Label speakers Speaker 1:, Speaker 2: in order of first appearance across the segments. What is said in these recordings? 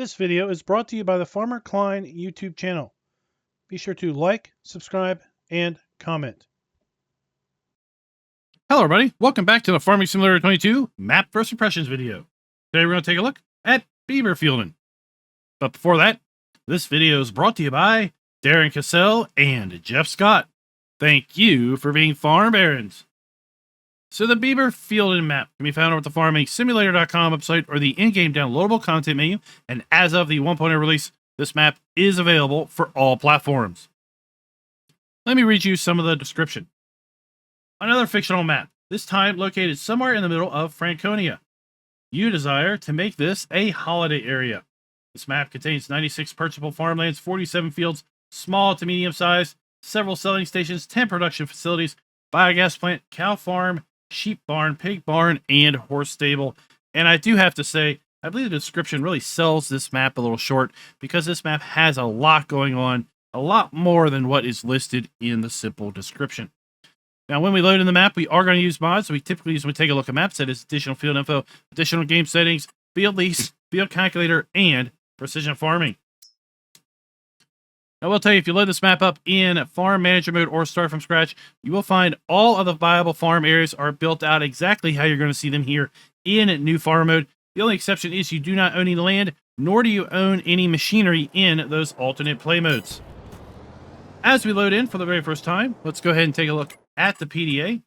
Speaker 1: This video is brought to you by the FarmerKlein YouTube channel. Be sure to like, subscribe, and comment.
Speaker 2: Hello everybody, welcome back to the Farming Simulator 22 Map First Impressions video. Today we're going to take a look at Biberfelden. But before that, this video is brought to you by Darren Cassell and Jeff Scott. Thank you for being farm barons. So the Biberfelden map can be found over at the farmingsimulator.com website or the in-game downloadable content menu, and as of the 1.0 release, this map is available for all platforms. Let me read you some of the description. Another fictional map, this time located somewhere in the middle of Franconia. You desire to make this a holiday area. This map contains 96 purchaseable farmlands, 47 fields, small to medium size, several selling stations, 10 production facilities, Biogasplant, Cowfarm, sheep barn, pig barn, and horse stable. And I do have to say, I believe the description really sells this map a little short because this map has a lot going on, a lot more than what is listed in the simple description. Now, when we load in the map, we are going to use mods. So we typically use when we take a look at maps, that is additional field info, additional game settings, field lease, field calculator, and precision farming. I will tell you, if you load this map up in farm manager mode or start from scratch, you will find all of the viable farm areas are built out exactly how you're going to see them here in new farm mode. The only exception is you do not own any land, nor do you own any machinery in those alternate play modes. As we load in for the very first time, let's go ahead and take a look at the PDA.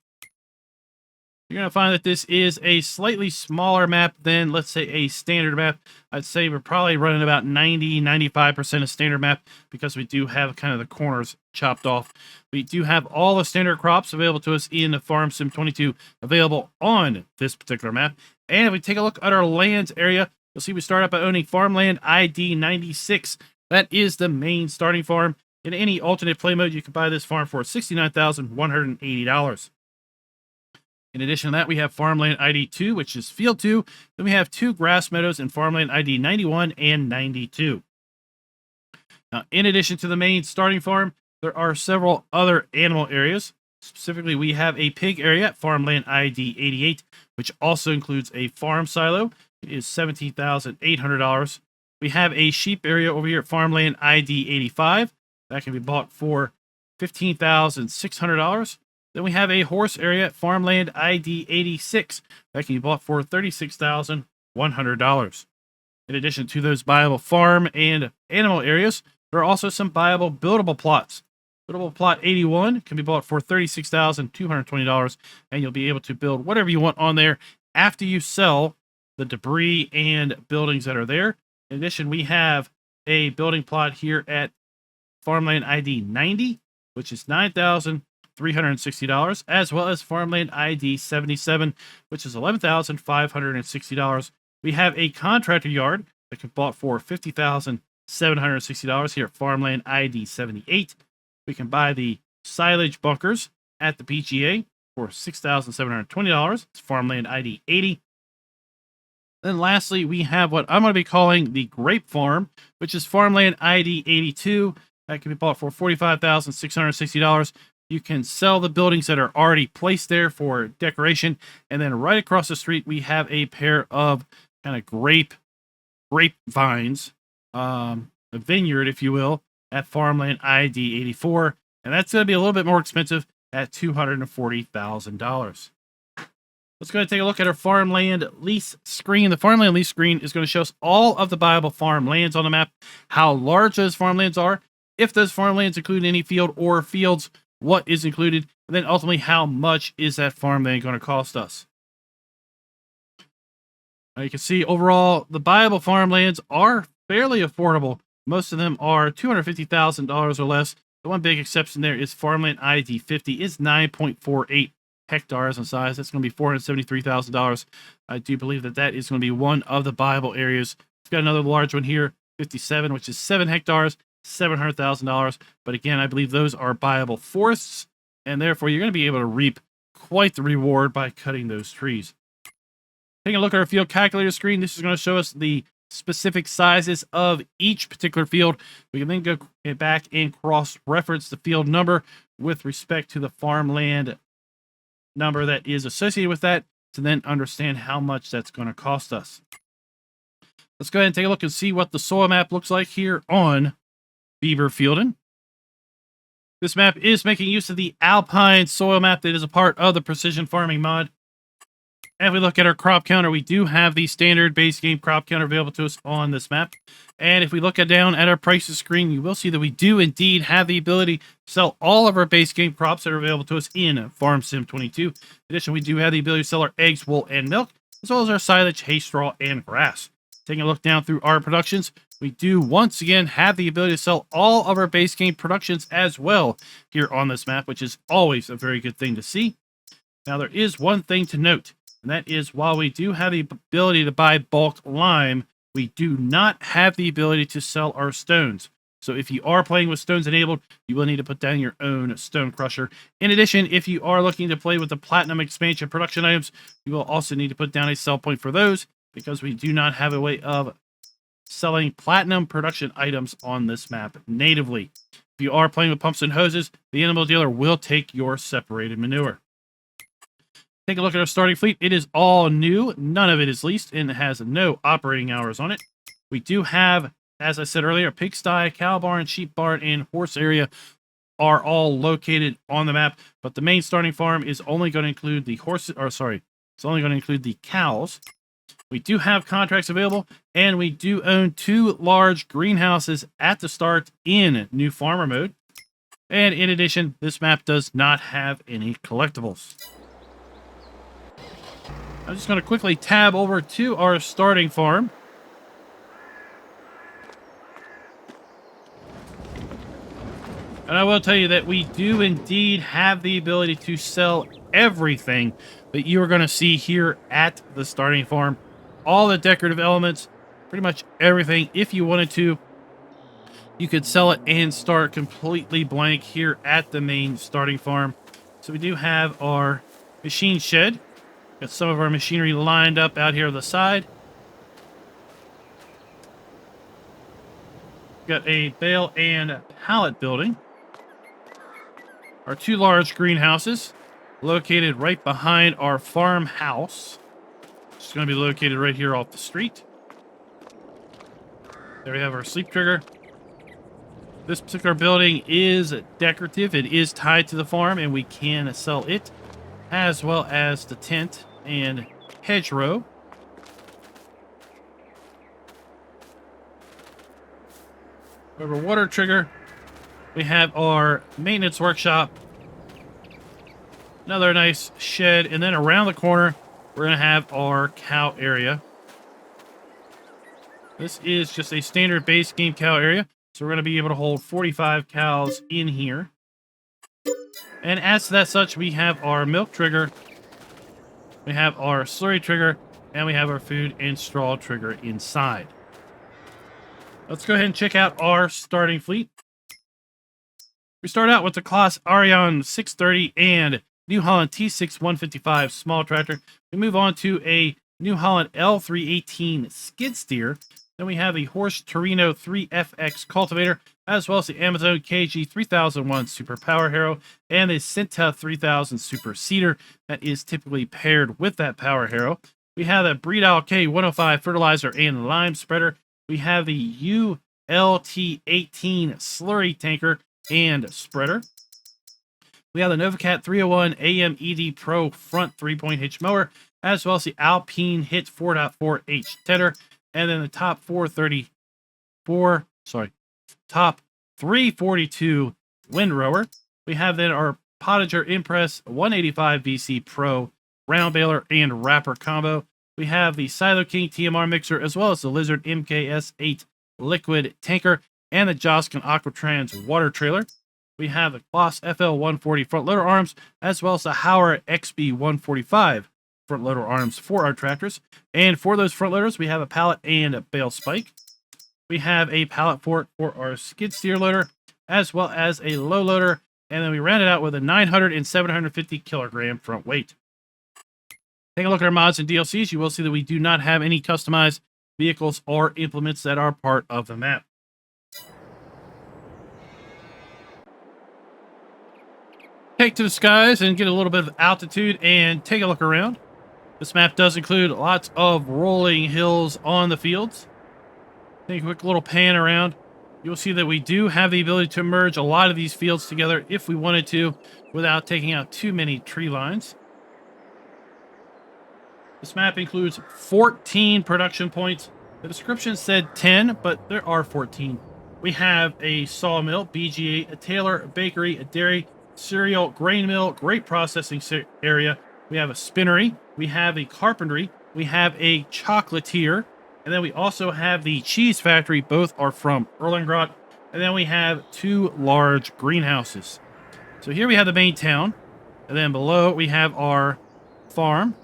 Speaker 2: You're going to find that this is a slightly smaller map than, let's say, a standard map. I'd say we're probably running about 90-95% of standard map because we do have kind of the corners chopped off. We do have all the standard crops available to us in the Farm Sim 22 available on this particular map. And if we take a look at our lands area, you'll see we start out by owning Farmland ID 96. That is the main starting farm. In any alternate play mode, you can buy this farm for $69,180. In addition to that, we have Farmland ID 2, which is Field 2. Then we have 2 grass meadows in Farmland ID 91 and 92. Now, in addition to the main starting farm, there are several other animal areas. Specifically, we have a pig area at Farmland ID 88, which also includes a farm silo. It is $17,800. We have a sheep area over here at Farmland ID 85. That can be bought for $15,600. Then we have a horse area at Farmland ID 86 that can be bought for $36,100. In addition to those viable farm and animal areas, there are also some viable buildable plots. Buildable plot 81 can be bought for $36,220, and you'll be able to build whatever you want on there after you sell the debris and buildings that are there. In addition, we have a building plot here at Farmland ID 90, which is $9,360, as well as Farmland ID 77, which is $11,560. We have a contractor yard that can be bought for $50,760 here at Farmland ID 78. We can buy the silage bunkers at the PGA for $6,720. It's Farmland ID 80. Then lastly, we have what I'm going to be calling the Grape Farm, which is Farmland ID 82. That can be bought for $45,660. You can sell the buildings that are already placed there for decoration. And then right across the street, we have a pair of kind of grape vines, a vineyard, if you will, at Farmland ID 84. And that's going to be a little bit more expensive at $240,000. Let's go ahead and take a look at our farmland lease screen. The farmland lease screen is going to show us all of the viable farmlands on the map, how large those farmlands are, if those farmlands include any field or fields, what is included, and then ultimately how much is that farmland going to cost us. Now you can see overall the viable farmlands are fairly affordable. Most of them are $250,000 or less. The one big exception there is Farmland ID 50 is 9.48 hectares in size. That's going to be $473,000. I do believe that that is going to be one of the viable areas. We've got another large one here, 57, which is 7 hectares. $700,000, but again, I believe those are viable forests, and therefore you're going to be able to reap quite the reward by cutting those trees. Taking a look at our field calculator screen, this is going to show us the specific sizes of each particular field. We can then go back and cross-reference the field number with respect to the farmland number that is associated with that to then understand how much that's going to cost us. Let's go ahead and take a look and see what the soil map looks like here on Biberfelden. This map is making use of the Alpine soil map that is a part of the Precision Farming mod. And if we look at our crop counter, we do have the standard base game crop counter available to us on this map. And if we look down at our prices screen, you will see that we do indeed have the ability to sell all of our base game crops that are available to us in Farm Sim 22. In addition, we do have the ability to sell our eggs, wool, and milk, as well as our silage, hay, straw, and grass. Taking a look down through our productions, we do once again have the ability to sell all of our base game productions as well here on this map, which is always a very good thing to see. Now, there is one thing to note, and that is while we do have the ability to buy bulk lime, we do not have the ability to sell our stones. So if you are playing with stones enabled, you will need to put down your own stone crusher. In addition, if you are looking to play with the platinum expansion production items, you will also need to put down a sell point for those, because we do not have a way of selling platinum production items on this map natively. If you are playing with pumps and hoses, the animal dealer will take your separated manure. Take a look at our starting fleet. It is all new. None of it is leased, and it has no operating hours on it. We do have, as I said earlier, pigsty, cow barn, sheep barn, and horse area are all located on the map, but the main starting farm is only going to include the horses, or sorry, it's only going to include the cows. We do have contracts available, and we do own 2 large greenhouses at the start in New Farmer mode. And in addition, this map does not have any collectibles. I'm just going to quickly tab over to our starting farm. And I will tell you that we do indeed have the ability to sell everything that you are going to see here at the starting farm. All the decorative elements, pretty much everything. If you wanted to, you could sell it and start completely blank here at the main starting farm. So we do have our machine shed. Got some of our machinery lined up out here on the side. Got a bale and pallet building. Our 2 large greenhouses located right behind our farmhouse. It's going to be located right here off the street. There we have our sleep trigger. This particular building is decorative. It is tied to the farm, and we can sell it, as well as the tent and hedgerow. Over water trigger, we have our maintenance workshop. Another nice shed, and then around the corner, we're going to have our cow area. This is just a standard base game cow area, so we're going to be able to hold 45 cows in here. And as to that such, we have our milk trigger, we have our slurry trigger, and we have our food and straw trigger inside. Let's go ahead and check out our starting fleet. We start out with the Claas Arion 630 and New Holland T6 155 small tractor. We move on to a New Holland L318 skid steer. Then we have a Horsch Torino 3FX cultivator, as well as the Amazon KG 3001 Super Power Harrow and the Cinta 3000 Super Seeder that is typically paired with that Power Harrow. We have a Breedal K105 fertilizer and lime spreader. We have the ULT18 slurry tanker and spreader. We have the NovaCat 301 AM-ED Pro front 3-point hitch mower, as well as the Alpine Hit 4.4H tedder, and then the top 342 windrower. We have then our Potager Impress 185 VC Pro round baler and wrapper combo. We have the Silo King TMR mixer, as well as the Lizard MKS8 liquid tanker and the Joskin Aquatrans water trailer. We have the Kloss FL140 front loader arms, as well as the Hauer XB145 front loader arms for our tractors. And for those front loaders, we have a pallet and a bale spike. We have a pallet fork for our skid steer loader, as well as a low loader. And then we round it out with a 900 and 750 kilogram front weight. Take a look at our mods and DLCs. You will see that we do not have any customized vehicles or implements that are part of the map. Take to the skies and get a little bit of altitude and take a look around. This map does include lots of rolling hills on the fields. Take a quick little pan around. You'll see that we do have the ability to merge a lot of these fields together if we wanted to without taking out too many tree lines. This map includes 14 production points. The description said 10, but there are 14. We have a sawmill, BGA, a tailor, a bakery, a dairy, cereal, grain mill, grape processing area. We have a spinnery. We have a carpentry. We have a chocolatier. And then we also have the cheese factory. Both are from Erlengrot. And then we have 2 large greenhouses. So here we have the main town. And then below we have our farm.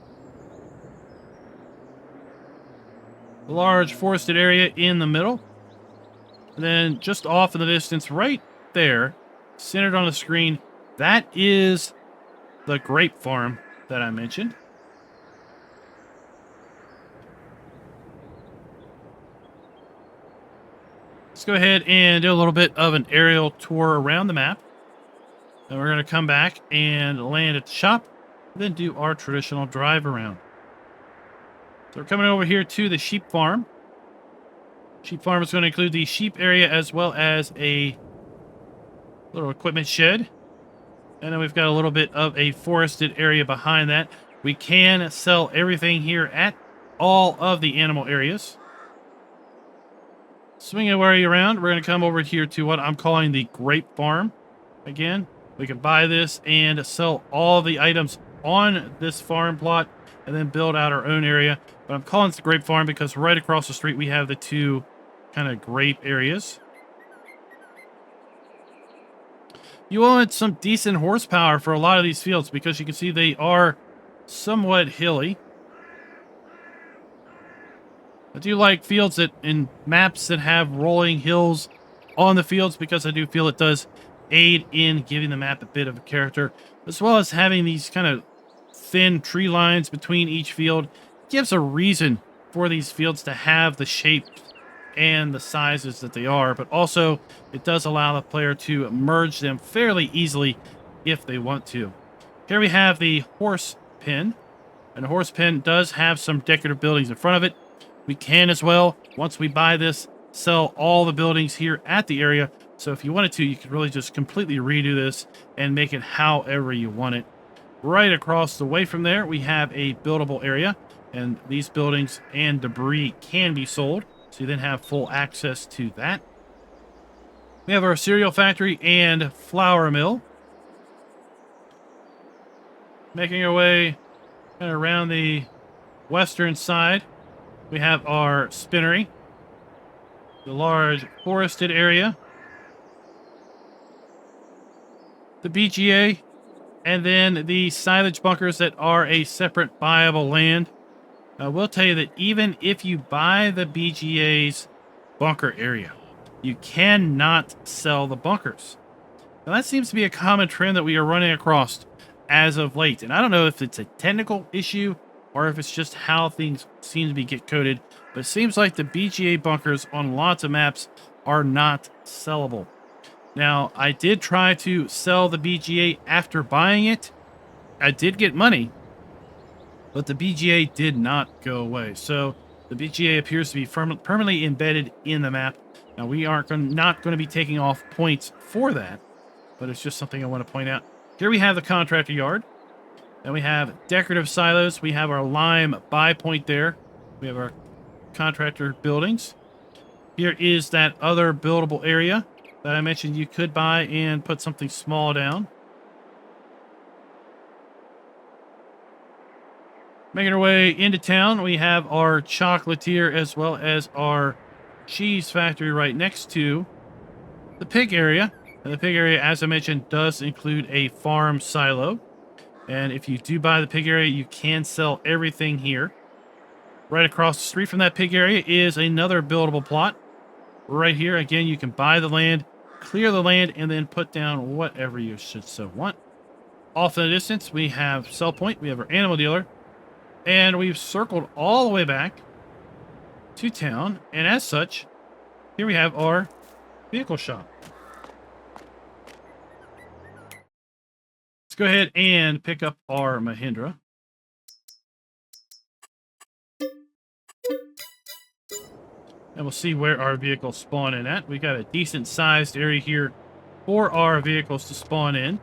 Speaker 2: A large forested area in the middle. And then just off in the distance right there, centered on the screen, that is the grape farm that I mentioned. Let's go ahead and do a little bit of an aerial tour around the map. And we're going to come back and land at the shop, then do our traditional drive around. So we're coming over here to the sheep farm. Sheep farm is going to include the sheep area as well as a little equipment shed. And then we've got a little bit of a forested area behind that. We can sell everything here at all of the animal areas. Swinging our way around, we're going to come over here to what I'm calling the grape farm. Again, we can buy this and sell all the items on this farm plot and then build out our own area. But I'm calling it the grape farm because right across the street we have the 2 kind of grape areas. You want some decent horsepower for a lot of these fields because you can see they are somewhat hilly. I do like fields that in maps that have rolling hills on the fields because I do feel it does aid in giving the map a bit of a character, as well as having these kind of thin tree lines between each field. It gives a reason for these fields to have the shape and the sizes that they are, but also it does allow the player to merge them fairly easily if they want to. Here we have the horse pen, and the horse pen does have some decorative buildings in front of it. We can as well, once we buy this, sell all the buildings here at the area. So if you wanted to, you could really just completely redo this and make it however you want it. Right across the way from there, we have a buildable area, and these buildings and debris can be sold. So you then have full access to that. We have our cereal factory and flour mill. Making our way kind of around the western side, we have our spinnery, the large forested area, the BGA, and then the silage bunkers that are a separate buyable land. I will tell you that even if you buy the BGA's bunker area, you cannot sell the bunkers. Now that seems to be a common trend that we are running across as of late. And I don't know if it's a technical issue or if it's just how things seem to be get coded, but it seems like the BGA bunkers on lots of maps are not sellable. Now, I did try to sell the BGA after buying it. I did get money, but the BGA did not go away. So the BGA appears to be permanently embedded in the map. Now, we aren't not going to be taking off points for that, but it's just something I want to point out. Here we have the contractor yard. Then we have decorative silos. We have our lime buy point there. We have our contractor buildings. Here is that other buildable area that I mentioned you could buy and put something small down. Making our way into town, we have our chocolatier as well as our cheese factory right next to the pig area. And the pig area, as I mentioned, does include a farm silo. And if you do buy the pig area, you can sell everything here. Right across the street from that pig area is another buildable plot. Right here, again, you can buy the land, clear the land, and then put down whatever you should so want. Off in the distance, we have sell point. We have our animal dealer. And we've circled all the way back to town. And as such, here we have our vehicle shop. Let's go ahead and pick up our Mahindra. And we'll see where our vehicles spawn in at. We got a decent sized area here for our vehicles to spawn in.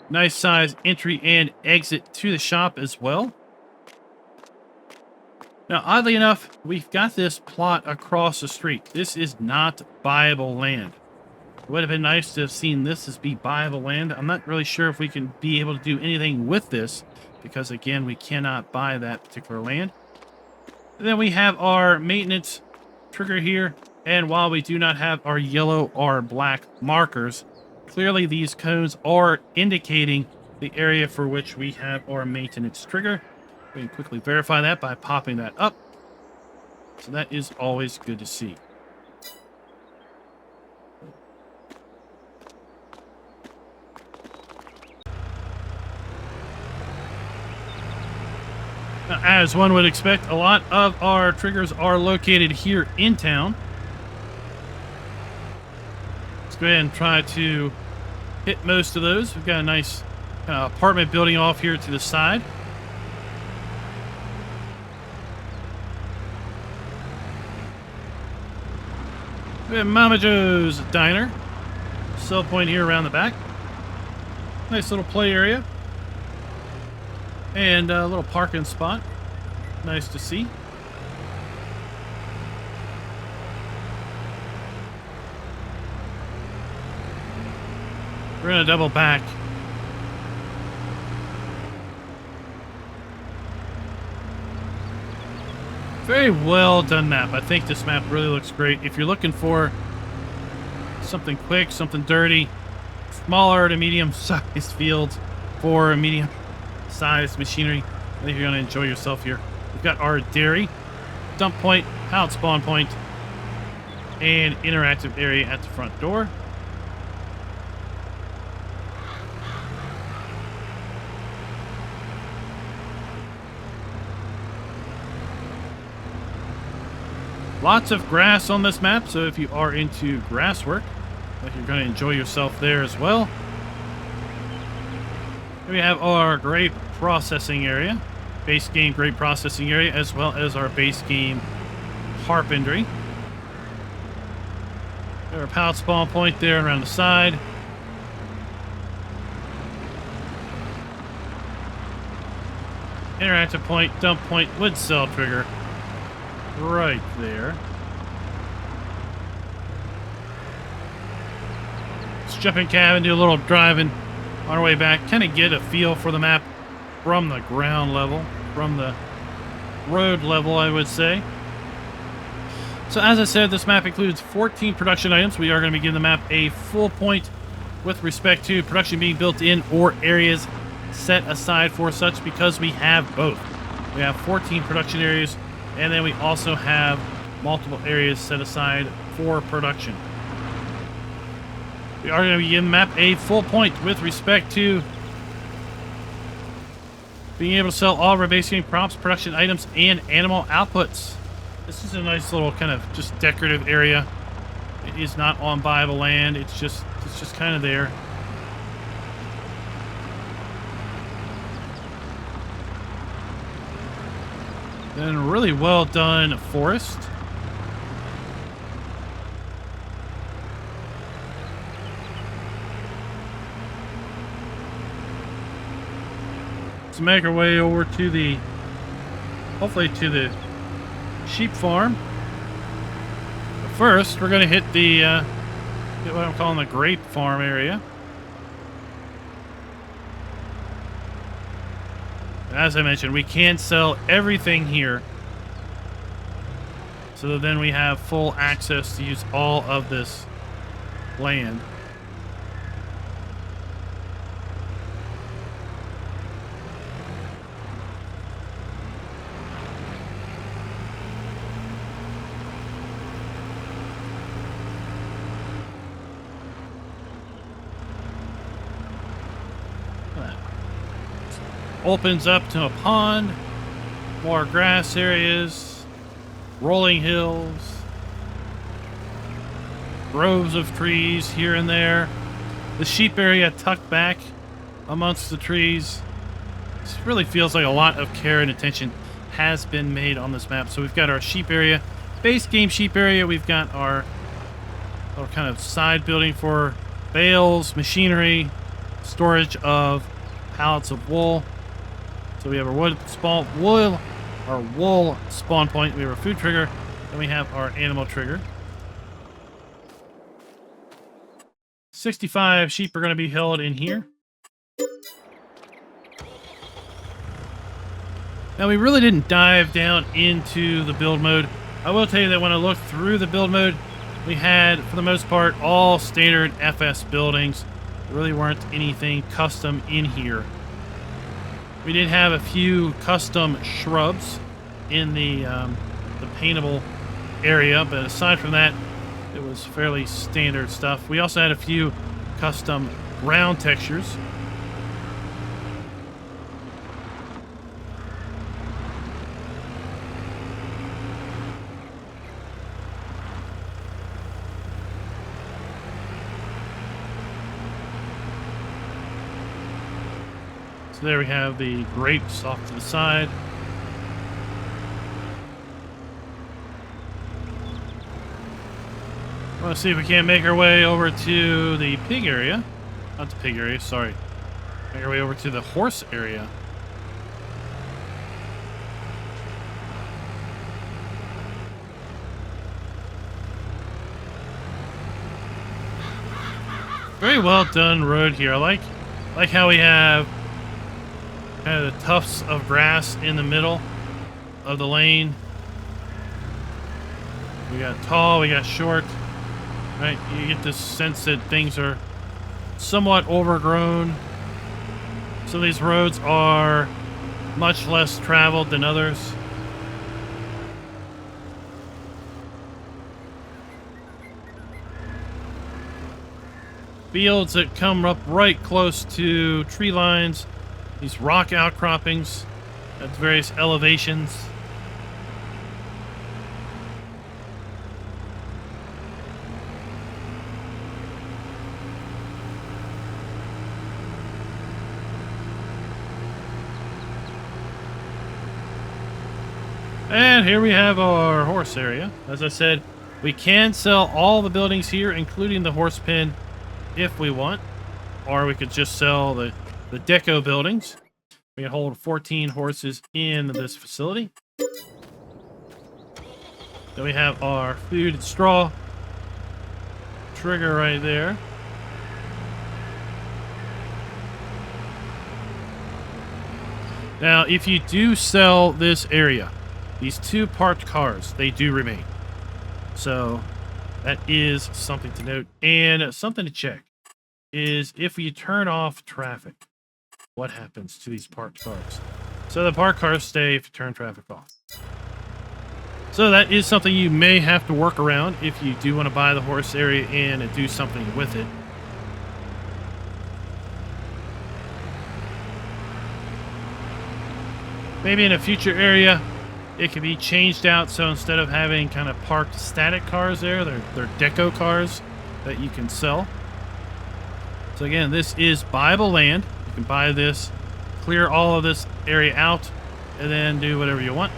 Speaker 2: Nice size entry and exit to the shop as well. Now, oddly enough, we've got this plot across the street. This is not buyable land. It would have been nice to have seen this as be buyable land. I'm not really sure if we can be able to do anything with this because, again, we cannot buy that particular land. And then we have our maintenance trigger here. And while we do not have our yellow or black markers, clearly these cones are indicating the area for which we have our maintenance trigger. We can quickly verify that by popping that up. So that is always good to see. Now, as one would expect, a lot of our triggers are located here in town. Let's go ahead and try to hit most of those. We've got a nice apartment building off here to the side. We have Mama Joe's Diner. Sell point here around the back. Nice little play area. And a little parking spot. Nice to see. We're going to double back. Very well done map. I think this map really looks great. If you're looking for something quick, something dirty, smaller to medium-sized fields for medium-sized machinery, I think you're going to enjoy yourself here. We've got our dairy, dump point, pallet spawn point, and interactive area at the front door. Lots of grass on this map, so if you are into grass work, I think you're going to enjoy yourself there as well. Here we have our grape processing area, base game grape processing area, as well as our base game carpentry. Got our pallet spawn point there around the side. Interactive point, dump point, wood cell trigger. Right there. Let's jump in cab and do a little driving on our way back. Kind of get a feel for the map from the ground level, from the road level, I would say. So as I said, this map includes 14 production items. We are going to be giving the map a full point with respect to production being built in or areas set aside for such, because we have both. We have 14 production areas, and then we also have multiple areas set aside for production. We are going to be giving the map a full point with respect to being able to sell all of our base game crops, production items, and animal outputs. This is a nice little kind of just decorative area. It is not on buyable land. It's just kind of there. Then really well done forest. Let's make our way over to the, hopefully to the sheep farm. But first, we're going to hit the, what I'm calling the grape farm area. As I mentioned, we can sell everything here, so that then we have full access to use all of this land. Opens up to a pond, more grass areas, rolling hills, groves of trees here and there. The sheep area tucked back amongst the trees. This really feels like a lot of care and attention has been made on this map. So we've got our sheep area base game sheep area, we've got our little kind of side building for bales, machinery, storage of pallets of wool. So we have our wool spawn point. We have our food trigger, and we have our animal trigger. 65 sheep are going to be held in here. Now, we really didn't dive down into the build mode. I will tell you that when I looked through the build mode, we had, for the most part, all standard FS buildings. There really weren't anything custom in here. We did have a few custom shrubs in the paintable area, but aside from that, it was fairly standard stuff. We also had a few custom ground textures. So there we have the grapes off to the side. I want to see if we can't make our way over to the pig area. Not the pig area, sorry. Make our way over to the horse area. Very well done road here. I like how we have kind of the tufts of grass in the middle of the lane. We got tall, we got short. Right, you get this sense that things are somewhat overgrown. Some of these roads are much less traveled than others. Fields that come up right close to tree lines. These rock outcroppings at various elevations. And here we have our horse area. As I said, we can sell all the buildings here, including the horse pen, if we want. Or we could just sell the deco buildings. We can hold 14 horses in this facility. Then we have our food and straw trigger right there. Now, if you do sell this area, these two parked cars, they do remain. So that is something to note. And something to check is if you turn off traffic, what happens to these parked cars? So the parked cars stay if you turn traffic off. So that is something you may have to work around if you do want to buy the horse area and do something with it. Maybe in a future area, it can be changed out, so instead of having kind of parked static cars there, they're deco cars that you can sell. So again, this is buyable land. You can buy this, clear all of this area out, and then do whatever you want.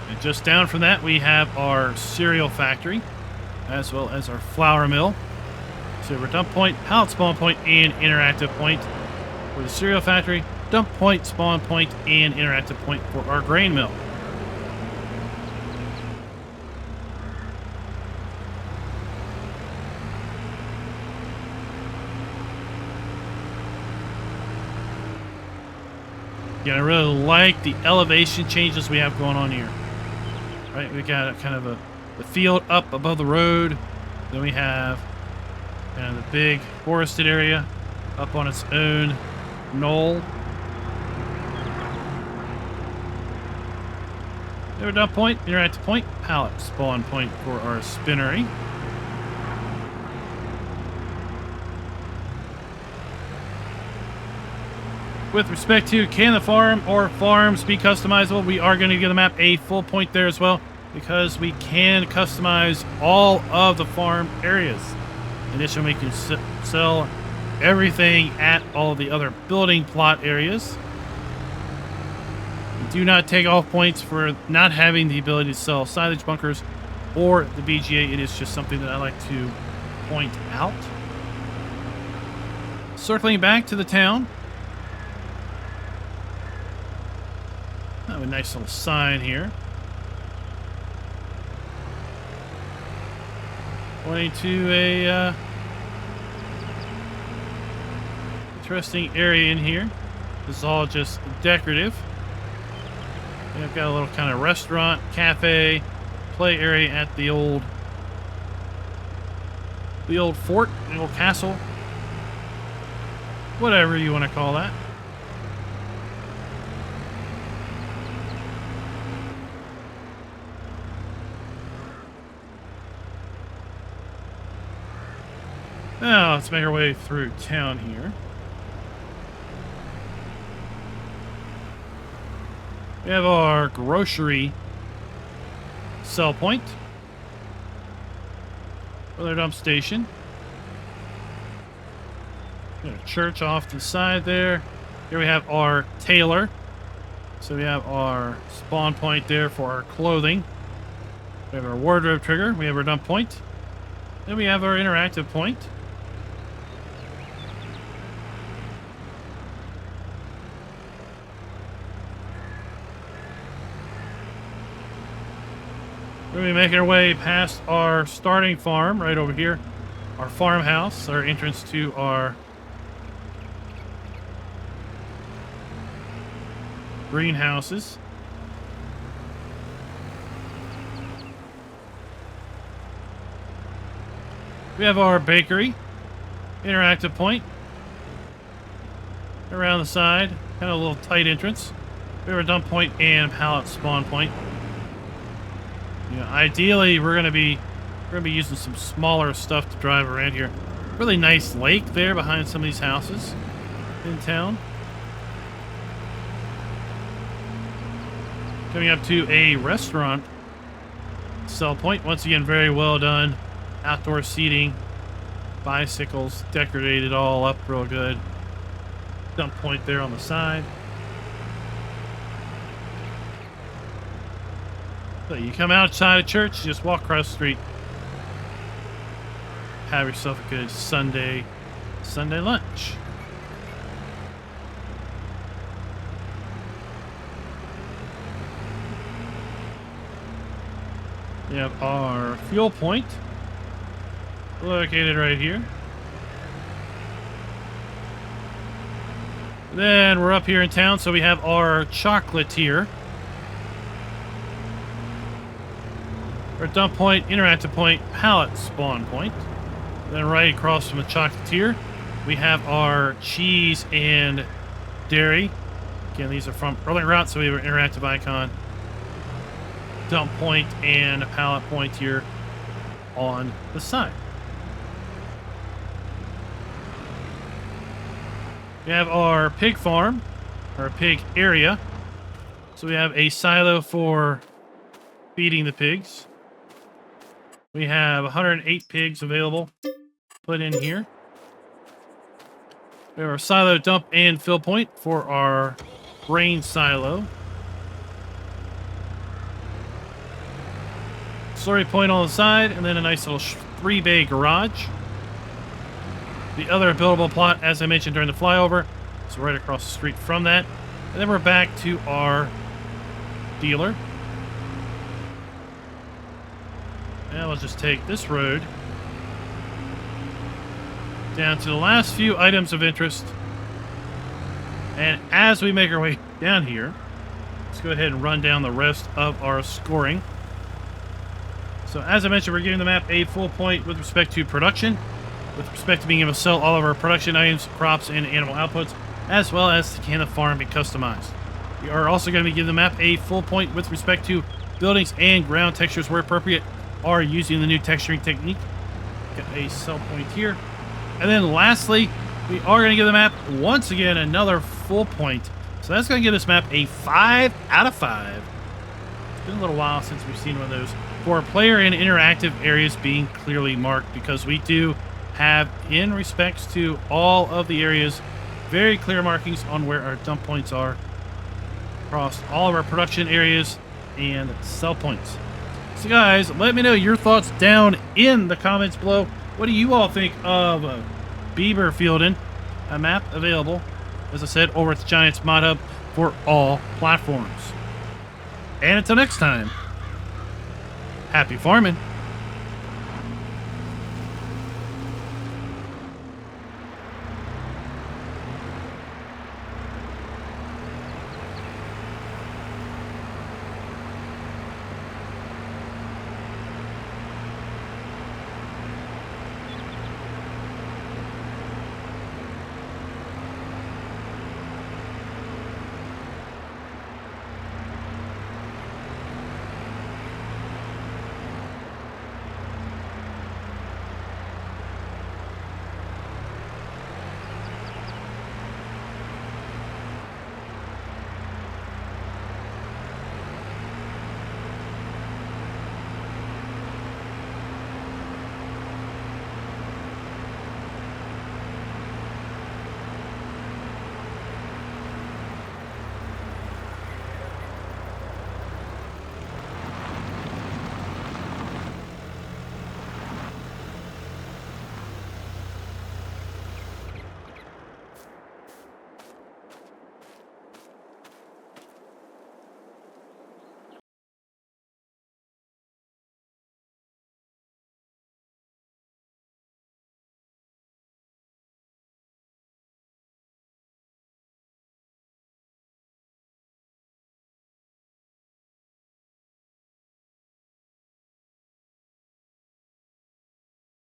Speaker 2: And just down from that, we have our cereal factory, as well as our flour mill. Silver dump point, pallet spawn point, and interactive point for the cereal factory. Dump point, spawn point, and interactive point for our grain mill. Yeah, I really like the elevation changes we have going on here. Right, we got kind of the field up above the road. Then we have kind of the big forested area up on its own knoll. There, dump point, interactive point, pallet spawn point for our spinnery. With respect to can the farm or farms be customizable, we are going to give the map a full point there as well, because we can customize all of the farm areas. In addition, we can sell everything at all the other building plot areas. do not take off points for not having the ability to sell silage bunkers or the BGA. It is just something that I like to point out. Circling back to the town. Have a nice little sign here. Pointing to a interesting area in here. This is all just decorative. And I've got a little kind of restaurant, cafe, play area at the old fort, the old castle. Whatever you want to call that. Now, let's make our way through town here. We have our grocery sell point. Another dump station. Got a church off to the side there. Here we have our tailor. So we have our spawn point there for our clothing. We have our wardrobe trigger. We have our dump point. Then we have our interactive point. We're going to be making our way past our starting farm right over here. Our farmhouse, our entrance to our greenhouses. We have our bakery, interactive point. Around the side, kind of a little tight entrance. We have a dump point and pallet spawn point. You know, ideally, we're gonna be using some smaller stuff to drive around here. Really nice lake there behind some of these houses in town. Coming up to a restaurant sell point. Once again, very well done. Outdoor seating, bicycles, decorated all up real good. Dump point there on the side. So you come outside of church, just walk across the street. Have yourself a good Sunday lunch. We have our fuel point located right here. Then we're up here in town, so we have our chocolatier. Our dump point, interactive point, pallet spawn point. Then right across from the chocolatier, we have our cheese and dairy. Again, these are from early route, so we have an interactive icon. Dump point and a pallet point here on the side. We have our pig farm, our pig area. So we have a silo for feeding the pigs. We have 108 pigs available. Put in here. We have our silo dump and fill point for our grain silo. Slurry point on the side, and then a nice little 3-bay garage. The other buildable plot, as I mentioned during the flyover, is right across the street from that. And then we're back to our dealer. Now we'll just take this road down to the last few items of interest. And as we make our way down here, let's go ahead and run down the rest of our scoring. So as I mentioned, we're giving the map a full point with respect to production, with respect to being able to sell all of our production items, crops, and animal outputs, as well as can the farm be customized. We are also going to be giving the map a full point with respect to buildings and ground textures where appropriate, are using the new texturing technique. Got a sell point here. And then lastly, we are going to give the map, once again, another full point. So that's going to give this map a 5 out of 5. It's been a little while since we've seen one of those. For player and interactive areas being clearly marked, because we do have, in respects to all of the areas, very clear markings on where our dump points are. across all of our production areas and sell points. So guys, let me know your thoughts down in the comments below. What do you all think of Biberfelden, a map available, as I said, over at the Giants Mod Hub for all platforms. And until next time, happy farming.